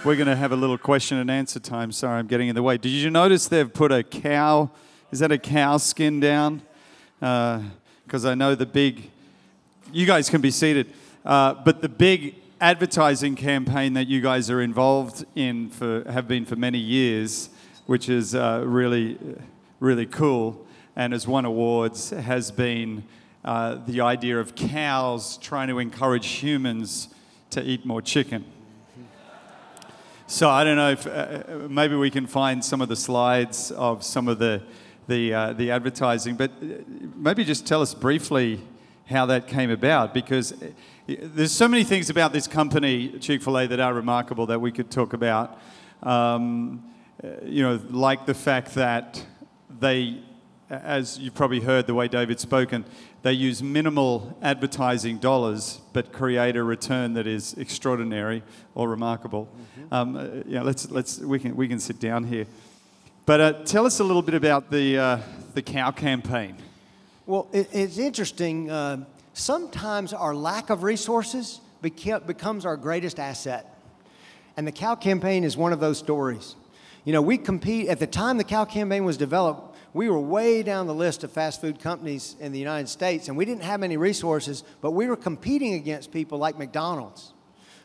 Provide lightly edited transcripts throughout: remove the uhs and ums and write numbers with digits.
we're going to have a little question and answer time. Sorry, I'm getting in the way. Did you notice they've put a cow, is that a cow skin down? Because I know the big, you guys can be seated, but the big advertising campaign that you guys are involved in have been for many years, which is really, really cool, and has won awards, has been the idea of cows trying to encourage humans to eat more chicken. So I don't know if maybe we can find some of the slides of some of the advertising, but maybe just tell us briefly how that came about, because there's so many things about this company, Chick-fil-A, that are remarkable that we could talk about. You know, like the fact that they, as you've probably heard the way David's spoken, they use minimal advertising dollars but create a return that is extraordinary or remarkable. Yeah, we can sit down here. But tell us a little bit about the cow campaign. Well, it's interesting. Sometimes our lack of resources becomes our greatest asset. And the cow campaign is one of those stories. You know, we compete, at the time the cow campaign was developed, we were way down the list of fast food companies in the United States, and we didn't have any resources, but we were competing against people like McDonald's,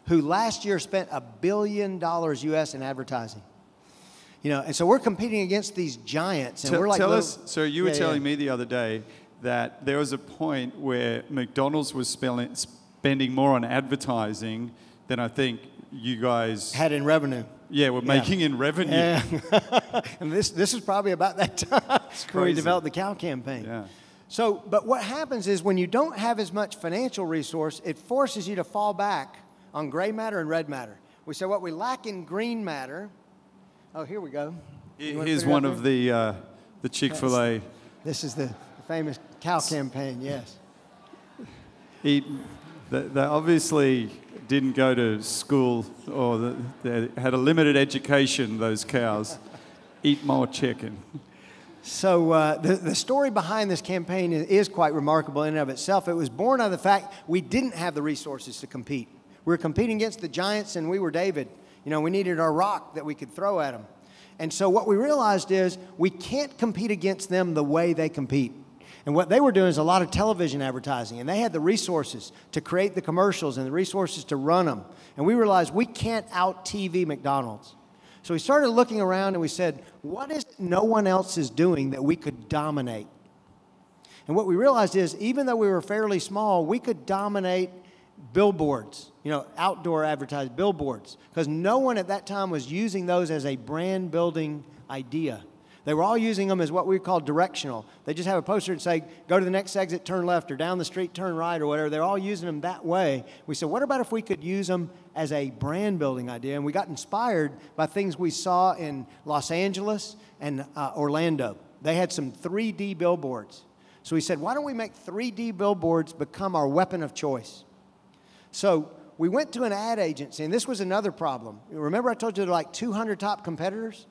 who last year spent $1 billion US in advertising. You know, and so we're competing against these giants, and we're like, tell us. So you were telling me the other day that there was a point where McDonald's was spending more on advertising than I think you guys had in revenue. Yeah, we're making in revenue. Yeah. And this is probably about that time when we developed the cow campaign. Yeah. So, but what happens is when you don't have as much financial resource, it forces you to fall back on gray matter and red matter. We say what we lack in green matter. Oh, here we go. Here's one of the Chick-fil-A. This is the famous cow campaign, yes. They obviously didn't go to school, or they had a limited education, those cows. Eat more chicken. So the story behind this campaign is quite remarkable in and of itself. It was born out of the fact we didn't have the resources to compete. We were competing against the giants, and we were David. You know, we needed our rock that we could throw at them. And so what we realized is we can't compete against them the way they compete. And what they were doing is a lot of television advertising, and they had the resources to create the commercials and the resources to run them. And we realized we can't out-TV McDonald's. So we started looking around and we said, what is it no one else is doing that we could dominate? And what we realized is even though we were fairly small, we could dominate billboards, you know, outdoor advertising billboards, because no one at that time was using those as a brand building idea. They were all using them as what we call directional. They just have a poster and say, go to the next exit, turn left, or down the street, turn right, or whatever. They're all using them that way. We said, what about if we could use them as a brand building idea? And we got inspired by things we saw in Los Angeles and Orlando. They had some 3D billboards. So we said, why don't we make 3D billboards become our weapon of choice? So we went to an ad agency, and this was another problem. Remember I told you there are like 200 top competitors?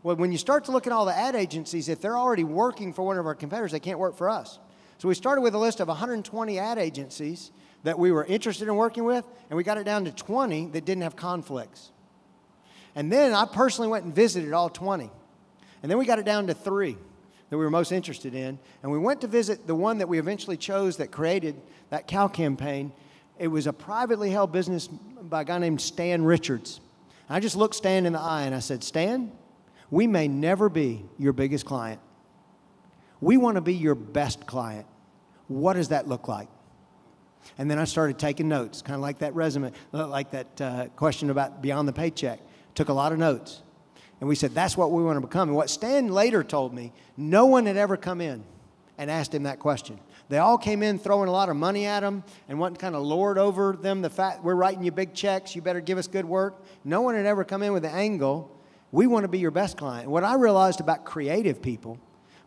Well, when you start to look at all the ad agencies, if they're already working for one of our competitors, they can't work for us. So we started with a list of 120 ad agencies that we were interested in working with, and we got it down to 20 that didn't have conflicts. And then I personally went and visited all 20. And then we got it down to 3 that we were most interested in. And we went to visit the one that we eventually chose that created that cow campaign. It was a privately held business by a guy named Stan Richards. And I just looked Stan in the eye and I said, Stan, we may never be your biggest client. We want to be your best client. What does that look like? And then I started taking notes, kind of like that resume, like that question about beyond the paycheck. Took a lot of notes. And we said, that's what we want to become. And what Stan later told me, no one had ever come in and asked him that question. They all came in throwing a lot of money at him and wanting to kind of lord over them the fact, we're writing you big checks, you better give us good work. No one had ever come in with the angle, we want to be your best client. And what I realized about creative people,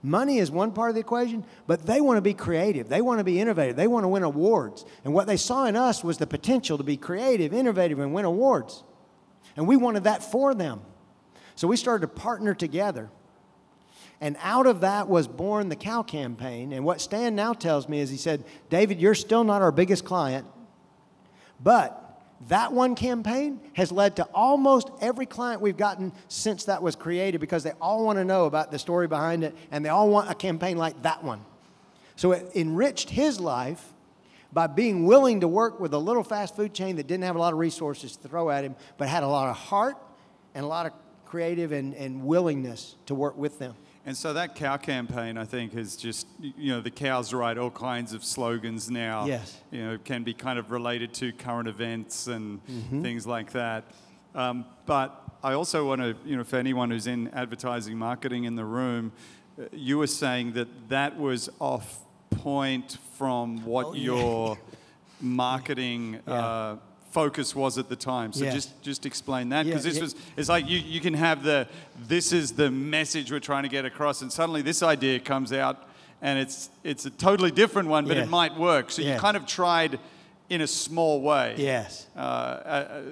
money is one part of the equation, but they want to be creative. They want to be innovative. They want to win awards. And what they saw in us was the potential to be creative, innovative, and win awards. And we wanted that for them. So we started to partner together. And out of that was born the cow campaign. And what Stan now tells me is he said, David, you're still not our biggest client, but That one campaign has led to almost every client we've gotten since that was created, because they all want to know about the story behind it, and they all want a campaign like that one. So it enriched his life by being willing to work with a little fast food chain that didn't have a lot of resources to throw at him, but had a lot of heart and a lot of creative and willingness to work with them. And so that cow campaign, I think, is just, the cows write all kinds of slogans now. Yes. Can be kind of related to current events and things like that. But I also want to, for anyone who's in advertising marketing in the room, you were saying that was off point from what your marketing focus was at the time. So just explain that, because it's like you can have this is the message we're trying to get across, and suddenly this idea comes out and it's a totally different one, but it might work. So you kind of tried in a small way. Yes.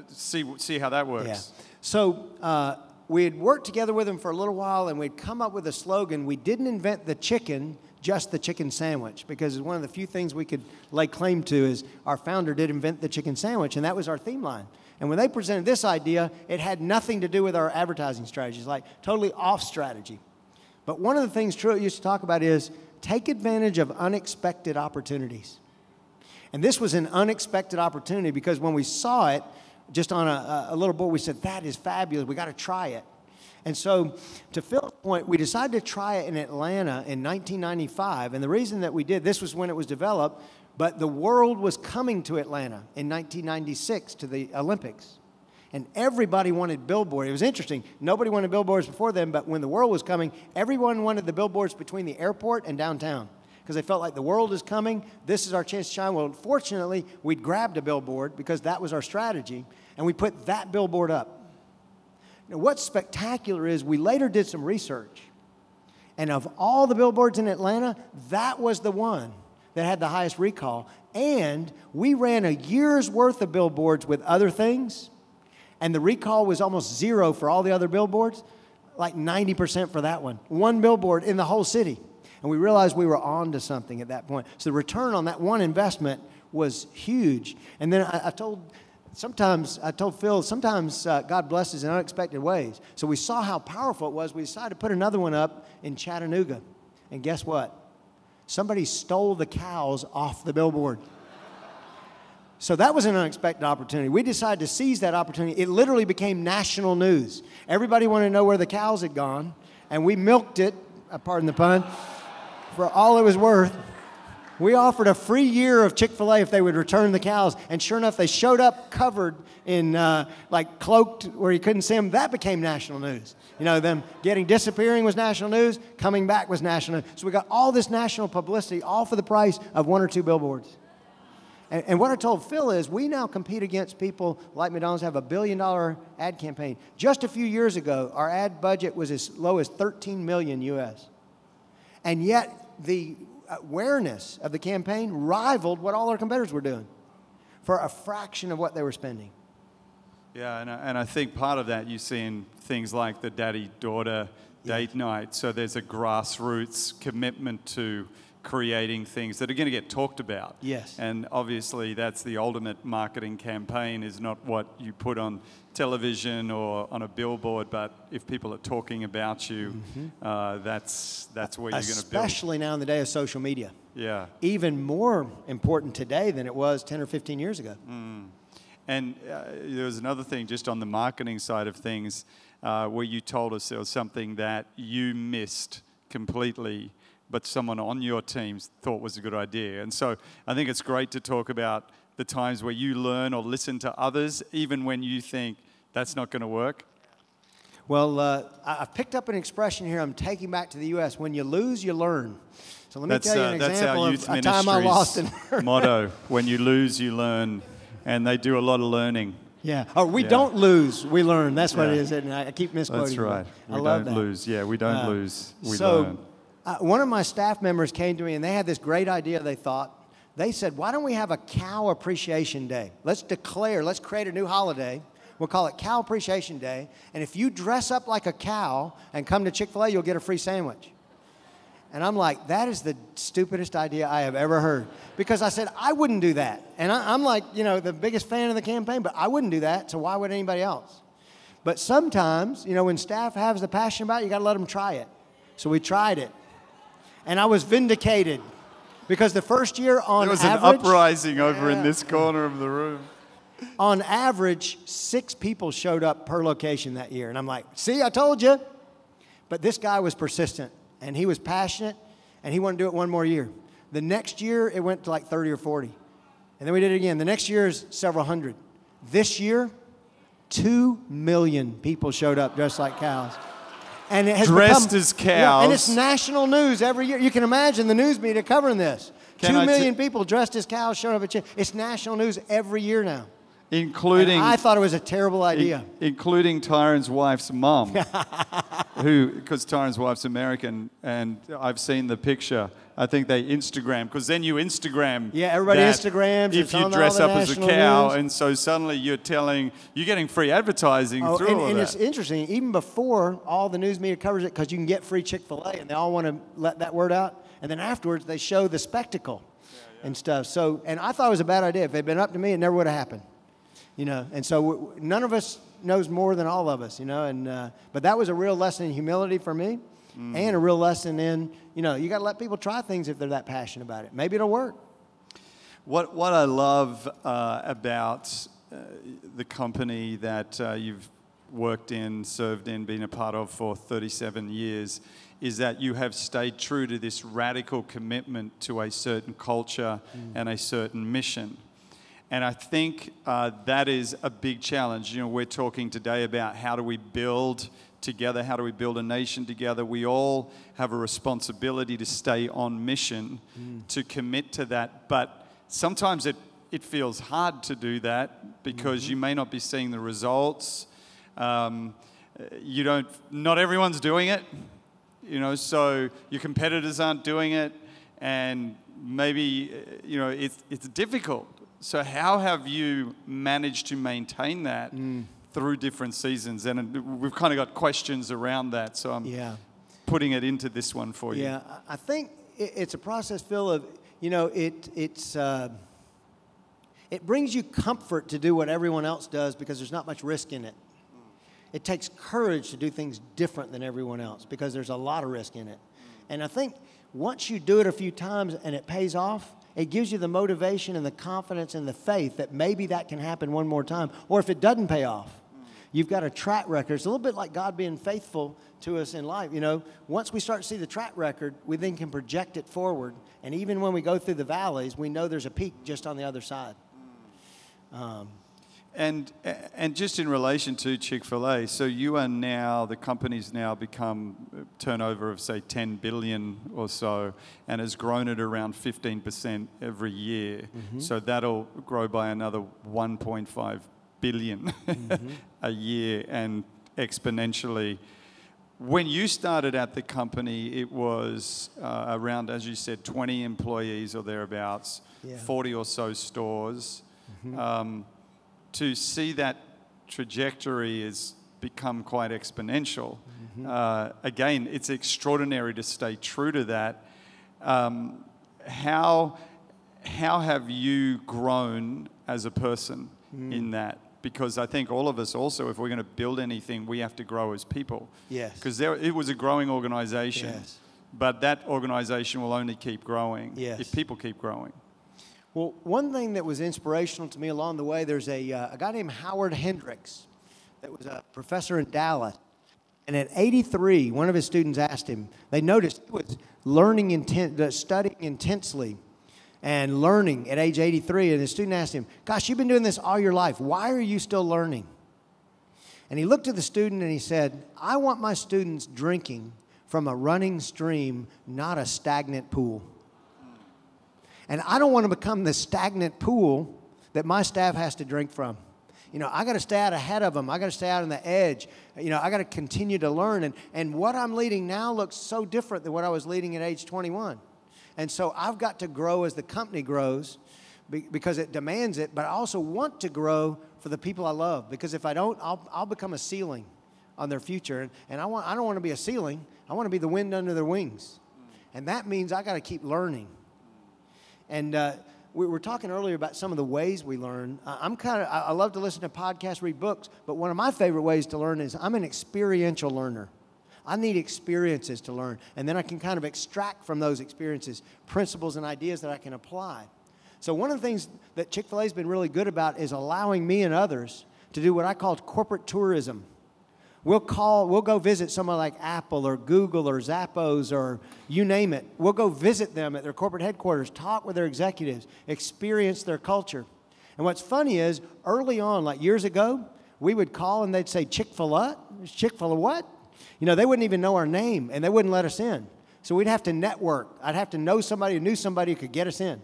See how that works. Yeah. So we had worked together with him for a little while, and we'd come up with a slogan. We didn't invent the chicken, just the chicken sandwich, because one of the few things we could lay claim to is our founder did invent the chicken sandwich, and that was our theme line. And when they presented this idea, it had nothing to do with our advertising strategies, like totally off strategy. But one of the things Truett used to talk about is take advantage of unexpected opportunities. And this was an unexpected opportunity, because when we saw it just on a little board, we said, that is fabulous, we got to try it. And so, to Phil's point, we decided to try it in Atlanta in 1995. And the reason that we did, this was when it was developed, but the world was coming to Atlanta in 1996 to the Olympics. And everybody wanted billboards. It was interesting. Nobody wanted billboards before then, but when the world was coming, everyone wanted the billboards between the airport and downtown, because they felt like the world is coming. This is our chance to shine. Well, fortunately, we'd grabbed a billboard because that was our strategy, and we put that billboard up. Now, what's spectacular is we later did some research, and of all the billboards in Atlanta, that was the one that had the highest recall. And we ran a year's worth of billboards with other things, and the recall was almost zero for all the other billboards, like 90% for that one. One billboard in the whole city. And we realized we were on to something at that point. So the return on that one investment was huge. And then I told Phil, sometimes God blesses in unexpected ways. So we saw how powerful it was. We decided to put another one up in Chattanooga. And guess what? Somebody stole the cows off the billboard. So that was an unexpected opportunity. We decided to seize that opportunity. It literally became national news. Everybody wanted to know where the cows had gone. And we milked it, pardon the pun, for all it was worth. We offered a free year of Chick-fil-A if they would return the cows. And sure enough, they showed up covered in, like cloaked where you couldn't see them. That became national news. Them disappearing was national news. Coming back was national news. So we got all this national publicity, all for the price of one or two billboards. And what I told Phil is we now compete against people like McDonald's, have $1 billion ad campaign. Just a few years ago, our ad budget was as low as $13 million US. And yet, the awareness of the campaign rivaled what all our competitors were doing for a fraction of what they were spending. Yeah, and I think part of that you see in things like the daddy-daughter date night. So there's a grassroots commitment to creating things that are going to get talked about. Yes. And obviously that's the ultimate marketing campaign, is not what you put on television or on a billboard, but if people are talking about you, that's where you're going to build. Especially now in the day of social media. Yeah. Even more important today than it was 10 or 15 years ago. And there was another thing just on the marketing side of things where you told us there was something that you missed completely, but someone on your team thought was a good idea. And so I think it's great to talk about the times where you learn or listen to others, even when you think that's not going to work. Well, I've picked up an expression here I'm taking back to the U.S. When you lose, you learn. So let me tell you an example of a time I lost and learned. Motto, when you lose, you learn. And they do a lot of learning. Yeah. Oh, we don't lose, we learn. That's what it is. And I keep misquoting. That's right. I love that. We don't lose. Yeah, we don't lose. We learn. One of my staff members came to me, and they had this great idea, they thought. They said, why don't we have a Cow Appreciation Day? Let's create a new holiday. We'll call it Cow Appreciation Day. And if you dress up like a cow and come to Chick-fil-A, you'll get a free sandwich. And I'm like, that is the stupidest idea I have ever heard. Because I said, I wouldn't do that. And I'm like, you know, the biggest fan of the campaign, but I wouldn't do that, so why would anybody else? But sometimes, you know, when staff has the passion about it, you got to let them try it. So we tried it. And I was vindicated. Because the first year on average... There was an uprising over in this corner of the room. On average, 6 people showed up per location that year. And I'm like, see, I told you. But this guy was persistent. And he was passionate, and he wanted to do it one more year. The next year, it went to like 30 or 40. And then we did it again. The next year is several hundred. This year, 2 million people showed up dressed like cows. And it has dressed as cows. Yeah, and it's national news every year. You can imagine the news media covering this. 2 million people dressed as cows showed up at It's national news every year now. Including... And I thought it was a terrible idea. Including Tyron's wife's mom. Because Tyron's wife's American, and I've seen the picture. I think they Instagram, because then you Instagram. Yeah, everybody Instagrams. If you dress up as a cow, and so suddenly you're getting free advertising through all that. And it's interesting, even before all the news media covers it, because you can get free Chick-fil-A, and they all want to let that word out. And then afterwards, they show the spectacle and stuff. So, and I thought it was a bad idea. If it had been up to me, it never would have happened. You know, and so none of us knows more than all of us, you know, and but that was a real lesson in humility for me, and a real lesson in, you know, you got to let people try things if they're that passionate about it. Maybe it'll work. What I love about the company that you've worked in, served in, been a part of for 37 years, is that you have stayed true to this radical commitment to a certain culture and a certain mission. And I think that is a big challenge. You know, we're talking today about how do we build together, how do we build a nation together. We all have a responsibility to stay on mission, to commit to that. But sometimes it feels hard to do that because you may not be seeing the results. Not everyone's doing it, you know, so your competitors aren't doing it. And maybe, you know, it's difficult. So how have you managed to maintain that through different seasons? And we've kind of got questions around that, so I'm putting it into this one for you. Yeah, I think it's a process, Phil, of, you know, it brings you comfort to do what everyone else does because there's not much risk in it. It takes courage to do things different than everyone else because there's a lot of risk in it. And I think once you do it a few times and it pays off, it gives you the motivation and the confidence and the faith that maybe that can happen one more time. Or if it doesn't pay off, you've got a track record. It's a little bit like God being faithful to us in life. You know, once we start to see the track record, we then can project it forward. And even when we go through the valleys, we know there's a peak just on the other side. And just in relation to Chick-fil-A, so you are now, the company's now become turnover of, say, 10 billion or so, and has grown at around 15% every year. So that'll grow by another 1.5 billion a year, and exponentially. When you started at the company, it was around, as you said, 20 employees or thereabouts, 40 or so stores. To see that trajectory has become quite exponential. Again, it's extraordinary to stay true to that. How have you grown as a person in that? Because I think all of us also, if we're going to build anything, we have to grow as people. Yes. Because it was a growing organization. Yes. But that organization will only keep growing if people keep growing. Well, one thing that was inspirational to me along the way, there's a guy named Howard Hendricks that was a professor in Dallas. And at 83, one of his students asked him, they noticed he was studying intensely and learning at age 83. And the student asked him, gosh, you've been doing this all your life. Why are you still learning? And he looked at the student and he said, I want my students drinking from a running stream, not a stagnant pool. And I don't want to become the stagnant pool that my staff has to drink from. You know, I got to stay out ahead of them. I got to stay out on the edge. You know, I got to continue to learn. And what I'm leading now looks so different than what I was leading at age 21. And so I've got to grow as the company grows because it demands it. But I also want to grow for the people I love. Because if I don't, I'll become a ceiling on their future. And I don't want to be a ceiling. I want to be the wind under their wings. And that means I got to keep learning. And we were talking earlier about some of the ways we learn. I love to listen to podcasts, read books, but one of my favorite ways to learn is I'm an experiential learner. I need experiences to learn, and then I can kind of extract from those experiences principles and ideas that I can apply. So one of the things that Chick-fil-A has been really good about is allowing me and others to do what I call corporate tourism. We'll go visit someone like Apple or Google or Zappos or you name it. We'll go visit them at their corporate headquarters, talk with their executives, experience their culture. And what's funny is, early on, like years ago, we would call and they'd say, Chick-fil-A? Chick-fil-A what? You know, they wouldn't even know our name and they wouldn't let us in. So we'd have to network. I'd have to know somebody who knew somebody who could get us in.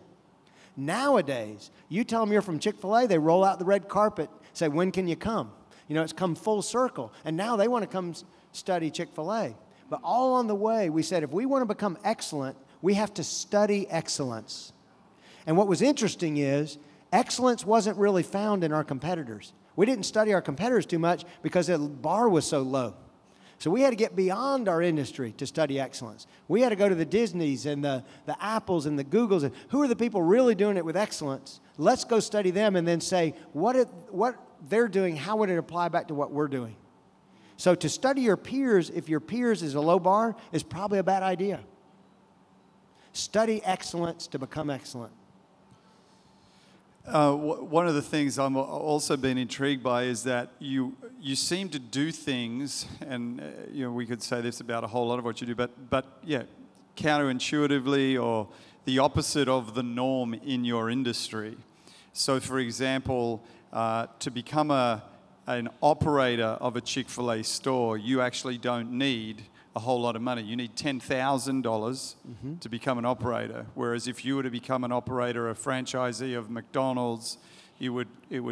Nowadays, you tell them you're from Chick-fil-A, they roll out the red carpet, say, when can you come? You know, it's come full circle. And now they want to come study Chick-fil-A. But all on the way, we said, if we want to become excellent, we have to study excellence. And what was interesting is, excellence wasn't really found in our competitors. We didn't study our competitors too much because the bar was so low. So we had to get beyond our industry to study excellence. We had to go to the Disneys and the Apples and the Googles. And who are the people really doing it with excellence? Let's go study them and then say, what they're doing, how would it apply back to what we're doing? So to study your peers, if your peers is a low bar, is probably a bad idea. Study excellence to become excellent. One of the things I'm also been intrigued by is that you seem to do things, and you know, we could say this about a whole lot of what you do, but yeah, counterintuitively or the opposite of the norm in your industry. So, for example, to become an operator of a Chick-fil-A store, you actually don't need a whole lot of money. You need $10,000 to become an operator. Whereas if you were to become an operator, a franchisee of McDonald's, it would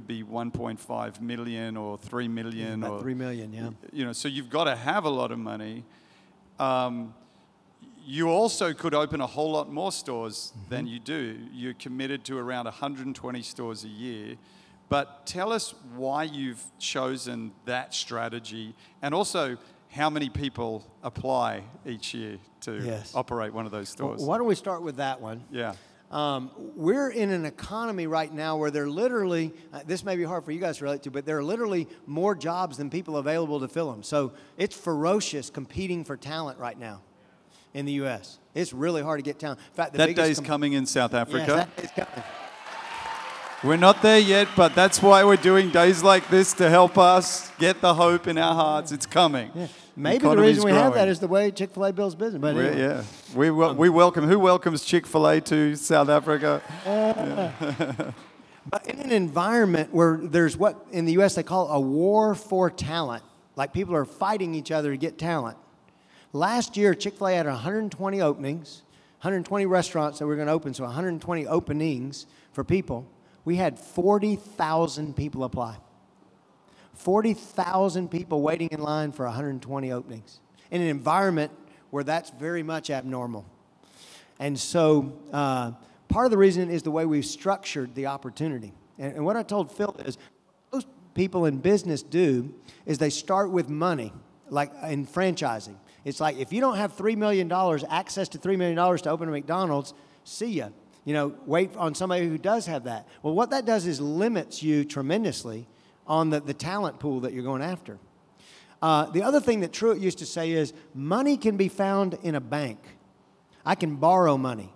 be 1.5 million or 3 million. About 3 million, yeah. You know, so you've got to have a lot of money. You also could open a whole lot more stores than you do. You're committed to around 120 stores a year. But tell us why you've chosen that strategy, and also how many people apply each year to operate one of those stores. Well, why don't we start with that one? Yeah. We're in an economy right now where there are literally, this may be hard for you guys to relate to, but there are literally more jobs than people available to fill them. So it's ferocious competing for talent right now in the U.S. It's really hard to get talent. In fact, that day's coming in South Africa. Yes, that day's coming. We're not there yet, but that's why we're doing days like this, to help us get the hope in our hearts. It's coming. Yeah. Maybe the reason we have that is the way Chick-fil-A builds business. But anyway. Yeah, we welcome. Who welcomes Chick-fil-A to South Africa? But in an environment where there's what in the U.S. they call a war for talent, like people are fighting each other to get talent. Last year, Chick-fil-A had 120 openings, 120 restaurants that were going to open, so 120 openings for people. We had 40,000 people apply. 40,000 people waiting in line for 120 openings in an environment where that's very much abnormal. And so part of the reason is the way we've structured the opportunity. And what I told Phil is most people in business do is they start with money, like in franchising. It's like if you don't have $3 million, access to $3 million to open a McDonald's, see ya. You know, wait on somebody who does have that. Well, what that does is limits you tremendously on the talent pool that you're going after. The other thing that Truett used to say is money can be found in a bank. I can borrow money.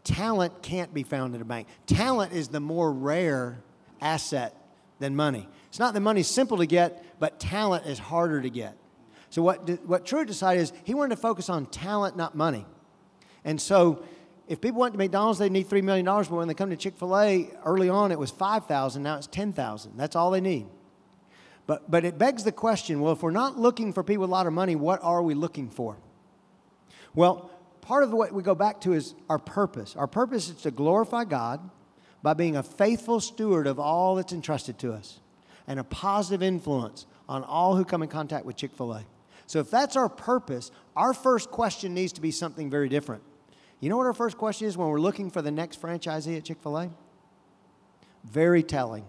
Talent can't be found in a bank. Talent is the more rare asset than money. It's not that money's simple to get, but talent is harder to get. So what Truett decided is he wanted to focus on talent, not money. And so if people went to McDonald's, they'd need $3 million, but when they come to Chick-fil-A, early on it was $5,000, now it's $10,000. That's all they need. But it begs the question, well, if we're not looking for people with a lot of money, what are we looking for? Well, part of what we go back to is our purpose. Our purpose is to glorify God by being a faithful steward of all that's entrusted to us and a positive influence on all who come in contact with Chick-fil-A. So if that's our purpose, our first question needs to be something very different. You know what our first question is when we're looking for the next franchisee at Chick-fil-A? Very telling.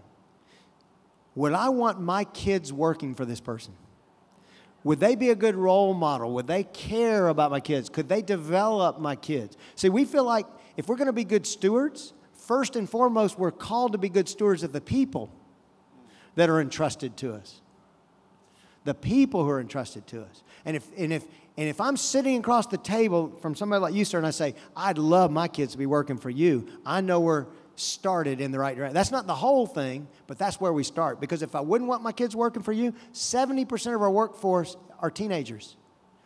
Would I want my kids working for this person? Would they be a good role model? Would they care about my kids? Could they develop my kids? See, we feel like if we're going to be good stewards, first and foremost, we're called to be good stewards of the people that are entrusted to us. The people who are entrusted to us. And if I'm sitting across the table from somebody like you, sir, and I say, I'd love my kids to be working for you, I know we're started in the right direction. That's not the whole thing, but that's where we start. Because if I wouldn't want my kids working for you, 70% of our workforce are teenagers.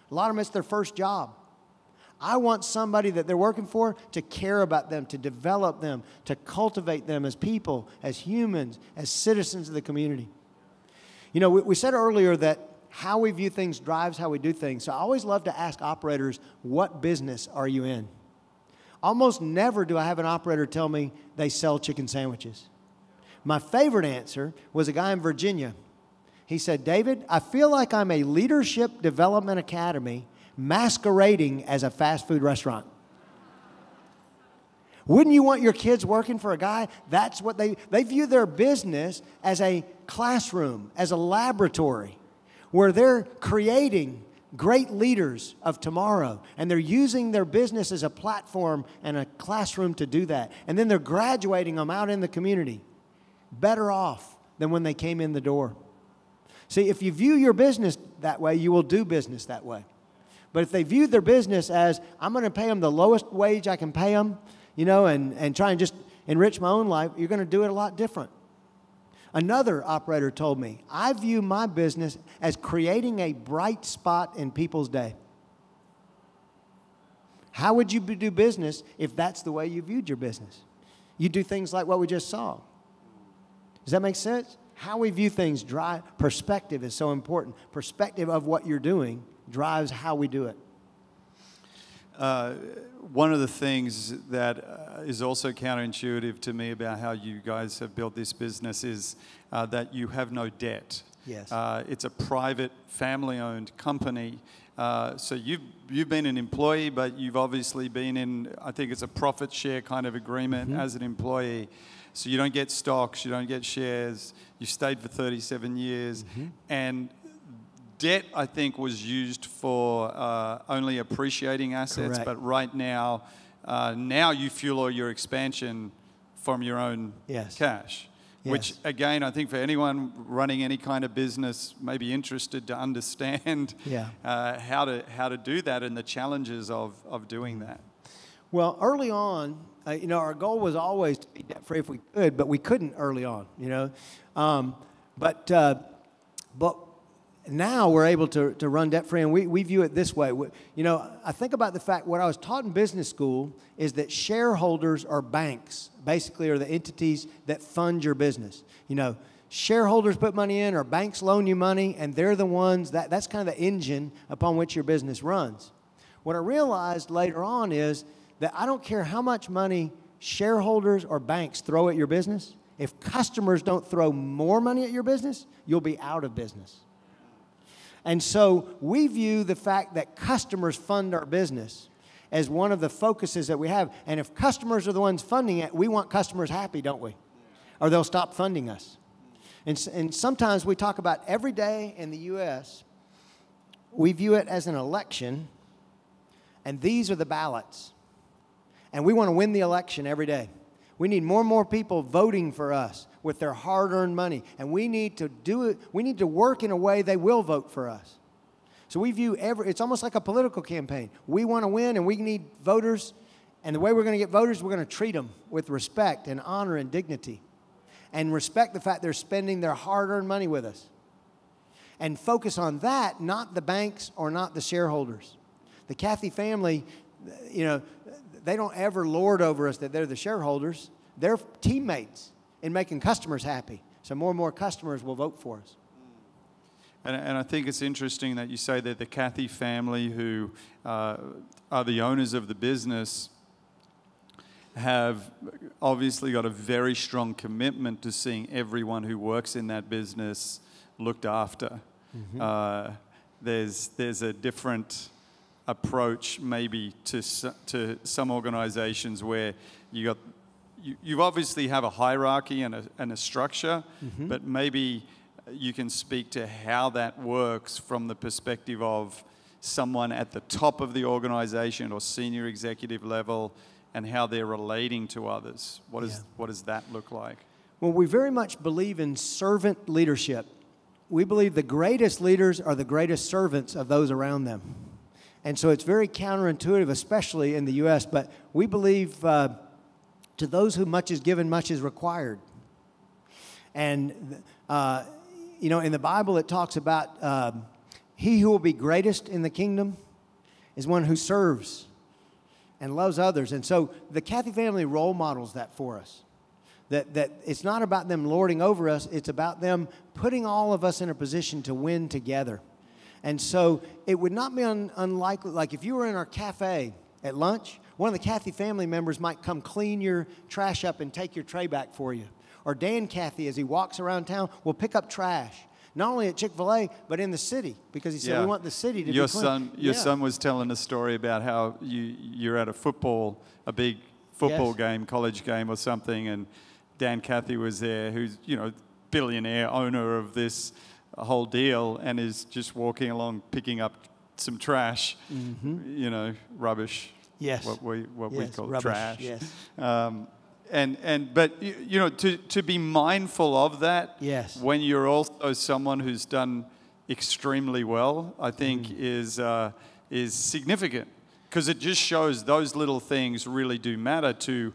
A lot of them, it's their first job. I want somebody that they're working for to care about them, to develop them, to cultivate them as people, as humans, as citizens of the community. You know, we said earlier that how we view things drives how we do things. So I always love to ask operators, what business are you in? Almost never do I have an operator tell me they sell chicken sandwiches. My favorite answer was a guy in Virginia. He said, David, I feel like I'm a leadership development academy masquerading as a fast food restaurant. Wouldn't you want your kids working for a guy? That's what they view their business as a classroom, as a laboratory, where they're creating great leaders of tomorrow, and they're using their business as a platform and a classroom to do that. And then they're graduating them out in the community better off than when they came in the door. See, if you view your business that way, you will do business that way. But if they view their business as, I'm going to pay them the lowest wage I can pay them, you know, and try and just enrich my own life, you're going to do it a lot different. Another operator told me, I view my business as creating a bright spot in people's day. How would you do business if that's the way you viewed your business? You do things like what we just saw. Does that make sense? How we view things, perspective is so important. Perspective of what you're doing drives how we do it. One of the things that is also counterintuitive to me about how you guys have built this business is that you have no debt. Yes. It's a private, family-owned company. So you've been an employee, but you've obviously been in, I think it's a profit share kind of agreement as an employee. So you don't get stocks, you don't get shares. You stayed for 37 years. And debt, I think, was used for only appreciating assets. Correct. But right now, now you fuel all your expansion from your own cash. Which, again, I think for anyone running any kind of business may be interested to understand how to do that and the challenges of doing that. Well, early on, you know, our goal was always to be debt-free if we could, but we couldn't early on, you know. But now we're able to run debt-free, and we view it this way. You know, I think about the fact what I was taught in business school is that shareholders are banks, basically are the entities that fund your business. You know, shareholders put money in or banks loan you money, and they're the ones, that's kind of the engine upon which your business runs. What I realized later on is that I don't care how much money shareholders or banks throw at your business. If customers don't throw more money at your business, you'll be out of business. And so we view the fact that customers fund our business as one of the focuses that we have. And if customers are the ones funding it, we want customers happy, don't we? Or they'll stop funding us. And sometimes we talk about every day in the U.S., we view it as an election, and these are the ballots. And we want to win the election every day. We need more and more people voting for us with their hard-earned money. And we need to do it. We need to work in a way they will vote for us. So we view it's almost like a political campaign. We want to win, and we need voters. And the way we're going to get voters, we're going to treat them with respect and honor and dignity. And respect the fact they're spending their hard-earned money with us. And focus on that, not the banks or not the shareholders. The Cathy family, you know, they don't ever lord over us that they're the shareholders. They're teammates in making customers happy. So more and more customers will vote for us. And I think it's interesting that you say that the Cathy family, who are the owners of the business, have obviously got a very strong commitment to seeing everyone who works in that business looked after. There's a different approach maybe to some organizations where you obviously have a hierarchy and a structure, but maybe you can speak to how that works from the perspective of someone at the top of the organization or senior executive level, and how they're relating to others. What does that look like? Well, we very much believe in servant leadership. We believe the greatest leaders are the greatest servants of those around them. And so it's very counterintuitive, especially in the U.S., but we believe to those whom much is given, much is required. And, you know, in the Bible it talks about he who will be greatest in the kingdom is one who serves and loves others. And so the Cathy family role models that for us. That it's not about them lording over us, it's about them putting all of us in a position to win together. And so it would not be unlikely, like if you were in our cafe at lunch, one of the Cathy family members might come clean your trash up and take your tray back for you. Or Dan Cathy, as he walks around town, will pick up trash. Not only at Chick-fil-A, but in the city, because he said we want the city to be clean. Your son was telling a story about how you're at a big football game, college game or something, and Dan Cathy was there, who's, you know, billionaire owner of this whole deal, and is just walking along picking up some trash, you know, rubbish. Yes. What we call rubbish, trash. Yes. But you know, to be mindful of that, yes, when you're also someone who's done extremely well, I think is significant, because it just shows those little things really do matter to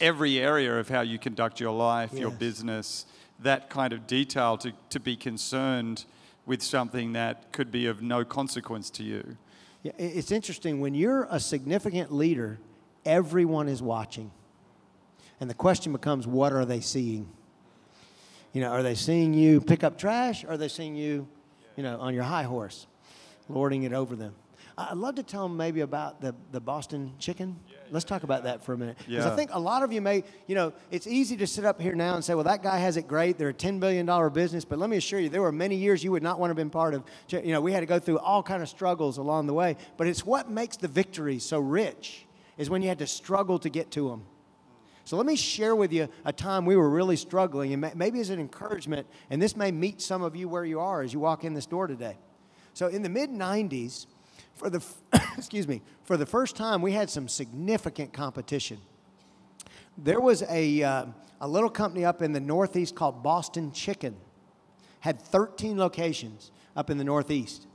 every area of how you conduct your life, your business. That kind of detail to be concerned with something that could be of no consequence to you. Yeah, it's interesting. When you're a significant leader, everyone is watching. And the question becomes, what are they seeing? You know, are they seeing you pick up trash, or are they seeing you, you know, on your high horse, lording it over them? I'd love to tell them maybe about the Boston chicken. Let's talk about that for a minute. Because I think a lot of you may, you know, it's easy to sit up here now and say, well, that guy has it great. They're a $10 billion business. But let me assure you, there were many years you would not want to have been part of. You know, we had to go through all kind of struggles along the way. But it's what makes the victories so rich is when you had to struggle to get to them. So let me share with you a time we were really struggling, and maybe as an encouragement, and this may meet some of you where you are as you walk in this door today. So in the mid-'90s, for the first time, we had some significant competition. There was a little company up in the Northeast called Boston Chicken. Had 13 locations up in the Northeast.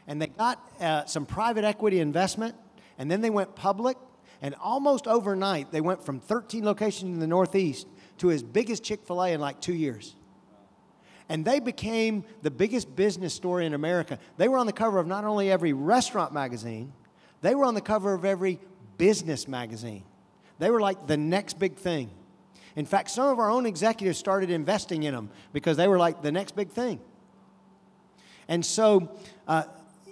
And they got some private equity investment, and then they went public. And almost overnight, they went from 13 locations in the Northeast to as big as Chick-fil-A in like 2 years. And they became the biggest business story in America. They were on the cover of not only every restaurant magazine, they were on the cover of every business magazine. They were like the next big thing. In fact, some of our own executives started investing in them because they were like the next big thing. And so,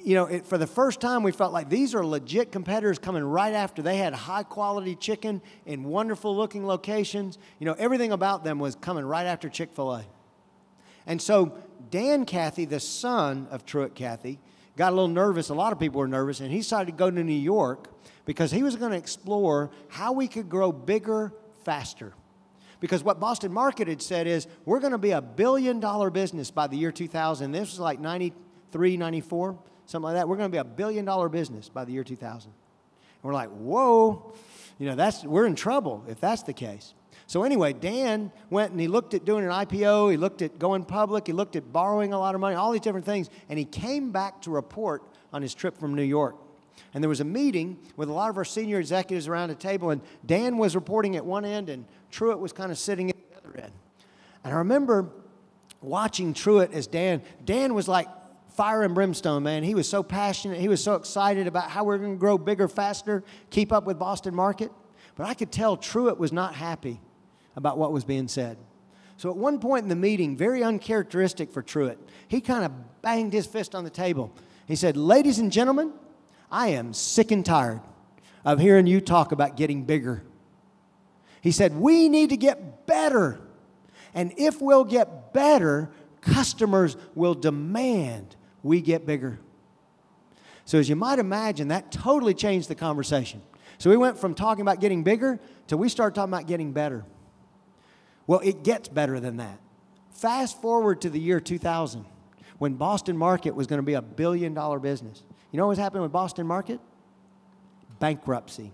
you know, for the first time, we felt like these are legit competitors coming right after. They had high-quality chicken in wonderful-looking locations. You know, everything about them was coming right after Chick-fil-A. And so Dan Cathy, the son of Truett Cathy, got a little nervous. A lot of people were nervous, and he decided to go to New York because he was going to explore how we could grow bigger, faster. Because what Boston Market had said is, we're going to be a $1 billion business by the year 2000. This was like 93, 94, something like that. We're going to be a $1 billion business by the year 2000. And we're like, whoa, you know, we're in trouble if that's the case. So anyway, Dan went and he looked at doing an IPO, he looked at going public, he looked at borrowing a lot of money, all these different things, and he came back to report on his trip from New York. And there was a meeting with a lot of our senior executives around a table, and Dan was reporting at one end, and Truett was kind of sitting at the other end. And I remember watching Truett as Dan was like fire and brimstone, man. He was so passionate, he was so excited about how we're going to grow bigger, faster, keep up with Boston Market. But I could tell Truett was not happy about what was being said. So at one point in the meeting, very uncharacteristic for Truett, he kind of banged his fist on the table. He said, ladies and gentlemen, I am sick and tired of hearing you talk about getting bigger. He said, we need to get better. And if we'll get better, customers will demand we get bigger. So as you might imagine, that totally changed the conversation. So we went from talking about getting bigger to we started talking about getting better. Well, it gets better than that. Fast forward to the year 2000, when Boston Market was going to be $1 billion business. You know what was happening with Boston Market? Bankruptcy.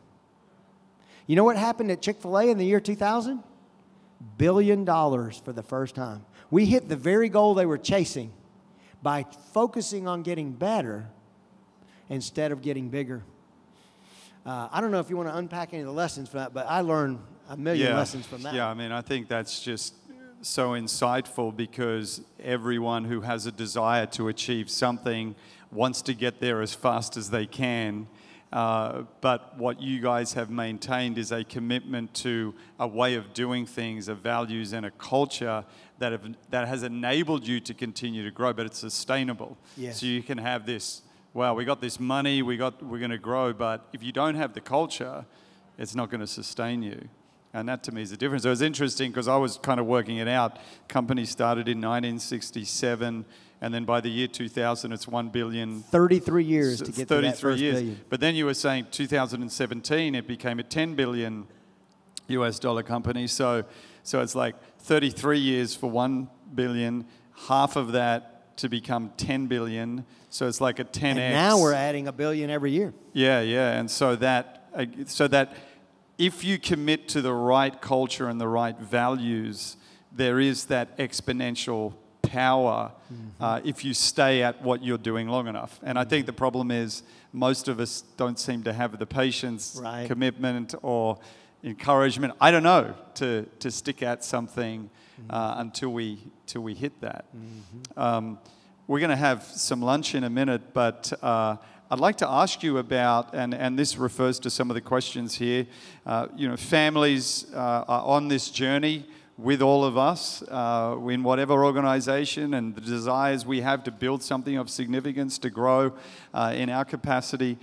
You know what happened at Chick-fil-A in the year 2000? $1 billion for the first time. We hit the very goal they were chasing by focusing on getting better instead of getting bigger. I don't know if you want to unpack any of the lessons from that, but I learned a million lessons from that. Yeah, I mean, I think that's just so insightful, because everyone who has a desire to achieve something wants to get there as fast as they can. But what you guys have maintained is a commitment to a way of doing things, a values and a culture that has enabled you to continue to grow, but it's sustainable. Yes. So you can have this, wow, we got this money, we're going to grow, but if you don't have the culture, it's not going to sustain you. And that to me is the difference. So it's interesting, because I was kind of working it out. Company started in 1967. And then by the year 2000, it's 1 billion. 33 years to get to that first billion. But then you were saying 2017, it became a $10 billion US dollar company. So it's like 33 years for 1 billion, half of that to become 10 billion. So it's like a 10x. And now we're adding $1 billion every year. Yeah. And so that if you commit to the right culture and the right values, there is that exponential power if you stay at what you're doing long enough. And I think the problem is most of us don't seem to have the patience, commitment, or encouragement, I don't know, to stick at something until we hit that. We're going to have some lunch in a minute, but I'd like to ask you about, and this refers to some of the questions here, families are on this journey with all of us in whatever organization, and the desires we have to build something of significance, to grow in our capacity.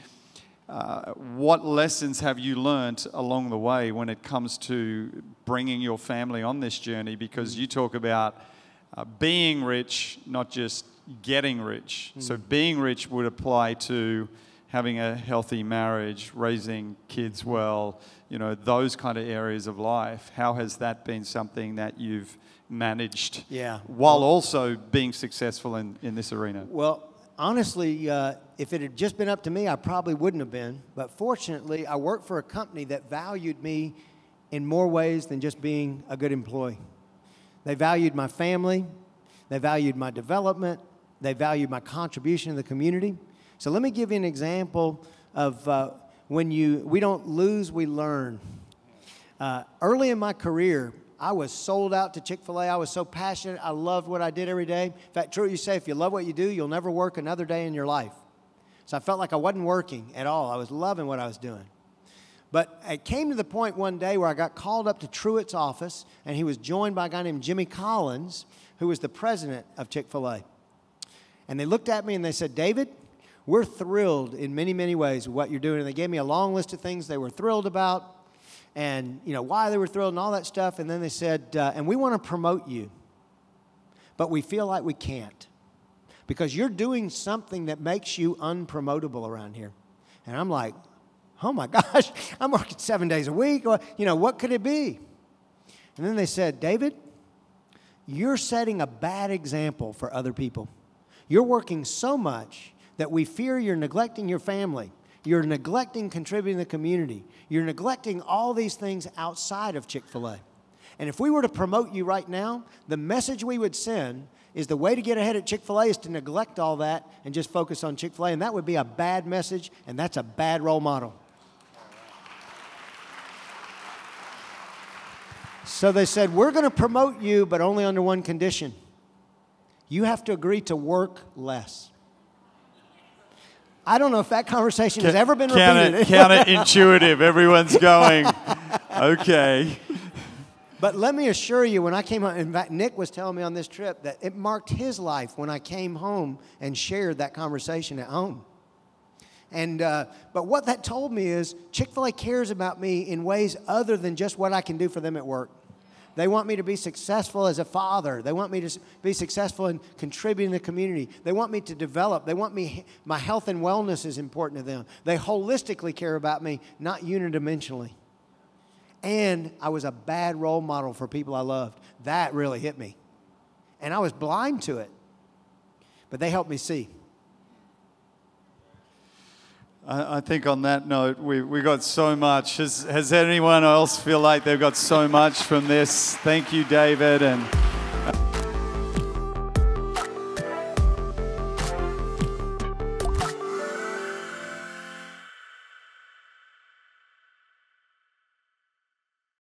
What lessons have you learned along the way when it comes to bringing your family on this journey? Because you talk about being rich, not just getting rich. So being rich would apply to having a healthy marriage, raising kids well, those kind of areas of life. How has that been something that you've managed while also being successful in this arena? Well, honestly, if it had just been up to me, I probably wouldn't have been. But fortunately, I worked for a company that valued me in more ways than just being a good employee. They valued my family. They valued my development. They valued my contribution to the community. So let me give you an example of we don't lose, we learn. Early in my career, I was sold out to Chick-fil-A. I was so passionate. I loved what I did every day. In fact, true, you say if you love what you do, you'll never work another day in your life. So I felt like I wasn't working at all. I was loving what I was doing. But it came to the point one day where I got called up to Truett's office, and he was joined by a guy named Jimmy Collins, who was the president of Chick-fil-A. And they looked at me and they said, David, we're thrilled in many, many ways with what you're doing. And they gave me a long list of things they were thrilled about and, why they were thrilled and all that stuff. And then they said, and we want to promote you, but we feel like we can't because you're doing something that makes you unpromotable around here. And I'm like, oh, my gosh, I'm working 7 days a week. What could it be? And then they said, David, you're setting a bad example for other people. You're working so much that we fear you're neglecting your family. You're neglecting contributing to the community. You're neglecting all these things outside of Chick-fil-A. And if we were to promote you right now, the message we would send is the way to get ahead at Chick-fil-A is to neglect all that and just focus on Chick-fil-A. And that would be a bad message, and that's a bad role model. So they said, we're going to promote you, but only under one condition. You have to agree to work less. I don't know if that conversation has ever been repeated. Counterintuitive. Everyone's going, okay. But let me assure you, when I came home, in fact, Nick was telling me on this trip that it marked his life when I came home and shared that conversation at home. And but what that told me is Chick-fil-A cares about me in ways other than just what I can do for them at work. They want me to be successful as a father. They want me to be successful in contributing to the community. They want me to develop. They want me, my health and wellness is important to them. They holistically care about me, not unidimensionally. And I was a bad role model for people I loved. That really hit me. And I was blind to it. But they helped me see. I think on that note, we got so much. Has anyone else feel like they've got so much from this? Thank you, David. And